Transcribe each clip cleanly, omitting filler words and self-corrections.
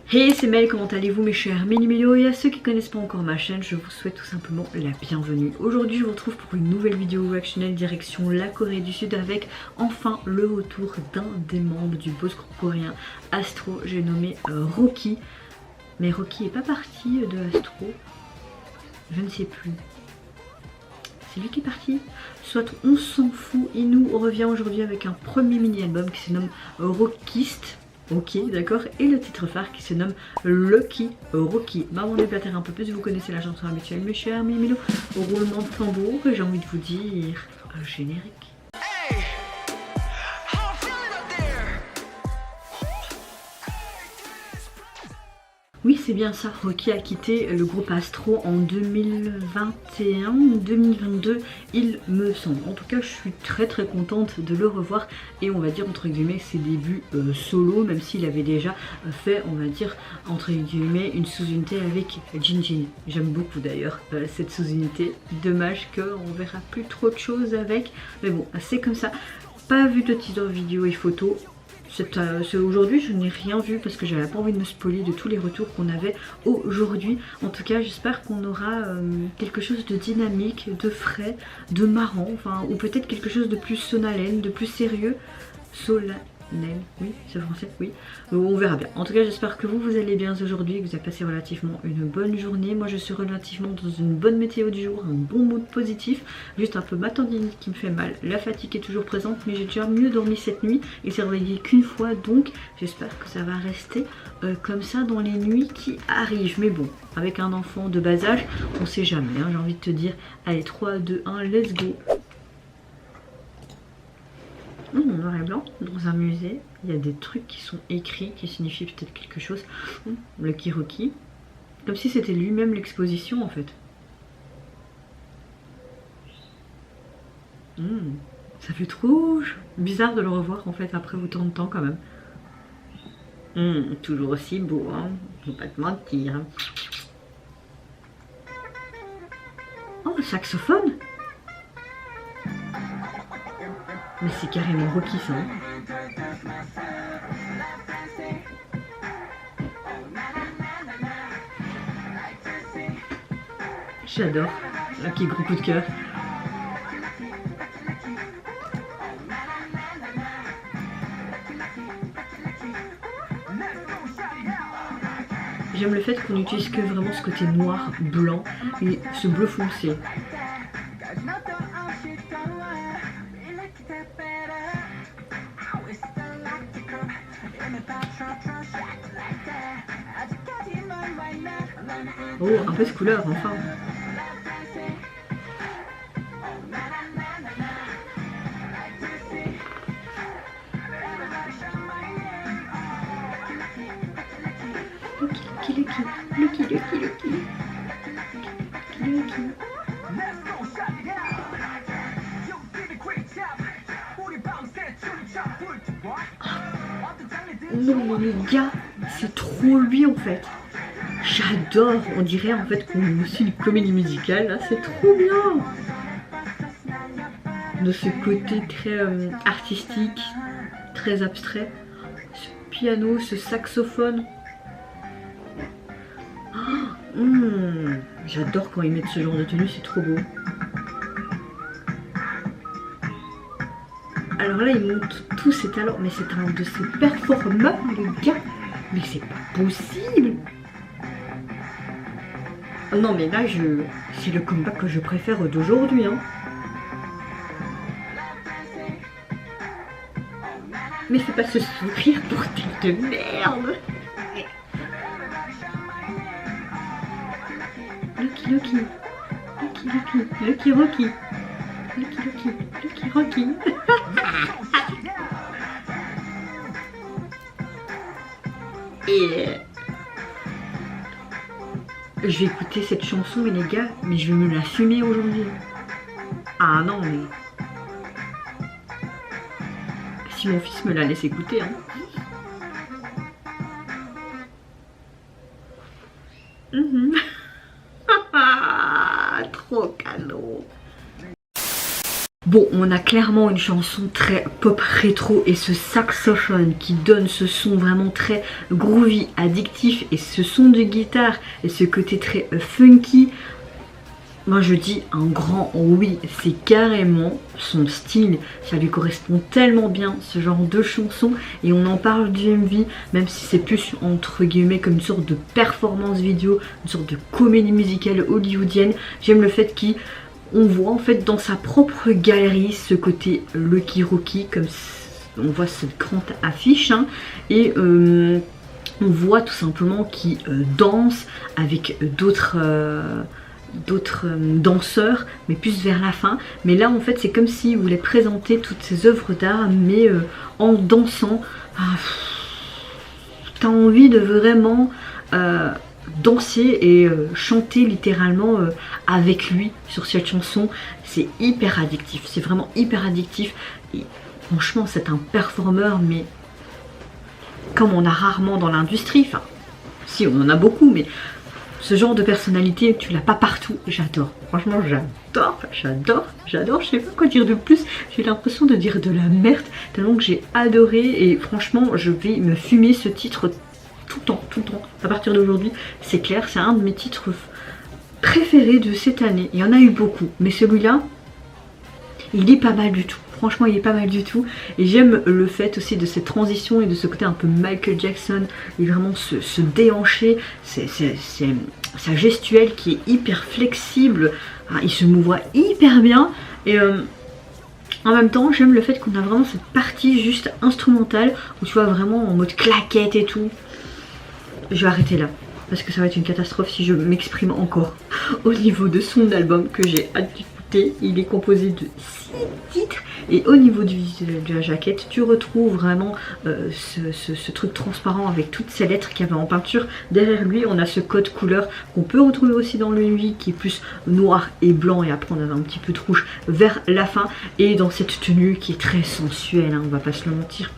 Hey, c'est Mel, comment allez-vous mes chers Mini-Mélo? Et à ceux qui ne connaissent pas encore ma chaîne, je vous souhaite tout simplement la bienvenue. Aujourd'hui, je vous retrouve pour une nouvelle vidéo reactionnelle direction la Corée du Sud avec enfin le retour d'un des membres du boss groupe coréen Astro, j'ai nommé Rocky. Mais Rocky est pas parti de Astro, je ne sais plus. C'est lui qui est parti. Soit on s'en fout, il nous revient aujourd'hui avec un premier mini-album qui se nomme Rockist. Ok, d'accord, et le titre phare qui se nomme Lucky Rocky. Maman déblatère un peu plus, vous connaissez la chanson habituelle, mes chers Mimilo. Au roulement de tambour, et j'ai envie de vous dire générique. Oui, c'est bien ça, Rocky a quitté le groupe Astro en 2021 ou 2022, il me semble. En tout cas, je suis très contente de le revoir et on va dire entre guillemets ses débuts solo, même s'il avait déjà fait, on va dire entre guillemets, une sous-unité avec Jinjin. J'aime beaucoup d'ailleurs cette sous-unité. Dommage qu'on verra plus trop de choses avec, mais bon, c'est comme ça. Pas vu de teaser vidéo et photo. Aujourd'hui je n'ai rien vu parce que j'avais pas envie de me spoiler de tous les retours qu'on avait aujourd'hui. En tout cas j'espère qu'on aura quelque chose de dynamique, de frais, de marrant, enfin, ou peut-être quelque chose de plus solennel, de plus sérieux. Solennel, oui, c'est français, oui. On verra bien. En tout cas j'espère que vous allez bien aujourd'hui, que vous avez passé relativement une bonne journée. Moi je suis relativement dans une bonne météo du jour, un bon mood positif. Juste un peu ma tendinite qui me fait mal. La fatigue est toujours présente, mais j'ai déjà mieux dormi cette nuit et c'est réveillé qu'une fois, donc j'espère que ça va rester comme ça dans les nuits qui arrivent. Mais bon, avec un enfant de bas âge, on sait jamais, hein, j'ai envie de te dire. Allez, 3, 2, 1, let's go. Noir et blanc, dans un musée, il y a des trucs qui sont écrits, qui signifient peut-être quelque chose. Lucky Rocky, comme si c'était lui-même l'exposition en fait. Ça fait trop bizarre de le revoir en fait après autant de temps quand même. Toujours aussi beau, hein, je vais pas te mentir. Oh, le saxophone! Mais c'est carrément Rocky ça. Hein. J'adore. Ok, gros coup de cœur. J'aime le fait qu'on n'utilise que vraiment ce côté noir, blanc et ce bleu foncé. Oh, un peu de couleur, enfin. Lucky. Non mais les gars, c'est trop lui en fait. J'adore, on dirait en fait qu'on suit une comédie musicale, là, c'est trop bien. De ce côté très artistique, très abstrait. Ce piano, ce saxophone. J'adore quand ils mettent ce genre de tenue, c'est trop beau. Alors là, il montre tous ses talents, mais c'est un de ses performeurs, le gars. Mais c'est pas possible. Non mais là, c'est le comeback que je préfère d'aujourd'hui. Hein. Mais fais pas ce sourire pour tête de merde. Lucky Rocky. Lucky Rocky. Et je vais écouter cette chanson, mais les gars, mais je vais me la fumer aujourd'hui. Ah non, mais si mon fils me la laisse écouter, hein. Trop cadeau. Bon, on a clairement une chanson très pop rétro et ce saxophone qui donne ce son vraiment très groovy, addictif et ce son de guitare et ce côté très funky. Moi je dis un grand oui, c'est carrément son style, ça lui correspond tellement bien ce genre de chanson et on en parle du MV même si c'est plus entre guillemets comme une sorte de performance vidéo, une sorte de comédie musicale hollywoodienne. J'aime le fait qu'on voit en fait dans sa propre galerie ce côté Lucky Rookie, comme on voit cette grande affiche hein, et on voit tout simplement qu'il danse avec d'autres danseurs mais plus vers la fin, mais là en fait c'est comme s'il voulait présenter toutes ses œuvres d'art mais en dansant. T'as envie de vraiment danser et chanter littéralement avec lui sur cette chanson. C'est hyper addictif, c'est vraiment hyper addictif et franchement c'est un performeur mais comme on a rarement dans l'industrie, enfin si on en a beaucoup mais ce genre de personnalité, tu l'as pas partout. J'adore. Franchement, j'adore. Je sais pas quoi dire de plus. J'ai l'impression de dire de la merde tellement que j'ai adoré. Et franchement, je vais me fumer ce titre tout le temps. À partir d'aujourd'hui, c'est clair. C'est un de mes titres préférés de cette année. Il y en a eu beaucoup. Mais celui-là, il est pas mal du tout. Franchement il est pas mal du tout et j'aime le fait aussi de cette transition et de ce côté un peu Michael Jackson et vraiment se déhancher, c'est sa gestuelle qui est hyper flexible, il se mouvoit hyper bien et en même temps j'aime le fait qu'on a vraiment cette partie juste instrumentale où tu vois vraiment en mode claquette et tout. Je vais arrêter là parce que ça va être une catastrophe si je m'exprime encore au niveau de son album que j'ai hâte d'écouter. Il est composé de 6 titres et au niveau de la jaquette tu retrouves vraiment ce truc transparent avec toutes ces lettres qu'il y avait en peinture. Derrière lui on a ce code couleur qu'on peut retrouver aussi dans le MV qui est plus noir et blanc et après on avait un petit peu de rouge vers la fin et dans cette tenue qui est très sensuelle hein, on va pas se le mentir.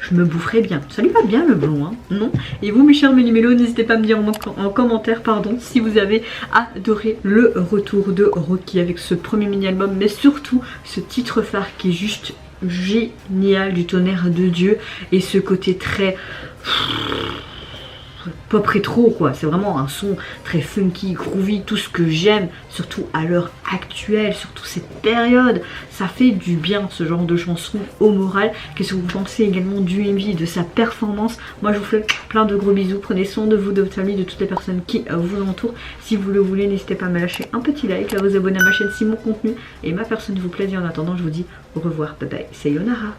Je me boufferais bien. Ça lui va bien le blond, hein, non? Et vous mes chers méli-mélos, n'hésitez pas à me dire en commentaire si vous avez adoré le retour de Rocky avec ce premier mini-album, mais surtout ce titre phare qui est juste génial du tonnerre de Dieu et ce côté très pop rétro quoi, c'est vraiment un son très funky, groovy, tout ce que j'aime, surtout à l'heure actuelle, surtout cette période, ça fait du bien ce genre de chanson au moral. Qu'est-ce que vous pensez également du MV, de sa performance? Moi je vous fais plein de gros bisous, prenez soin de vous, de votre famille, de toutes les personnes qui vous entourent. Si vous le voulez, n'hésitez pas à me lâcher un petit like, à vous abonner à ma chaîne si mon contenu et ma personne vous plaît et en attendant je vous dis au revoir, bye bye, sayonara.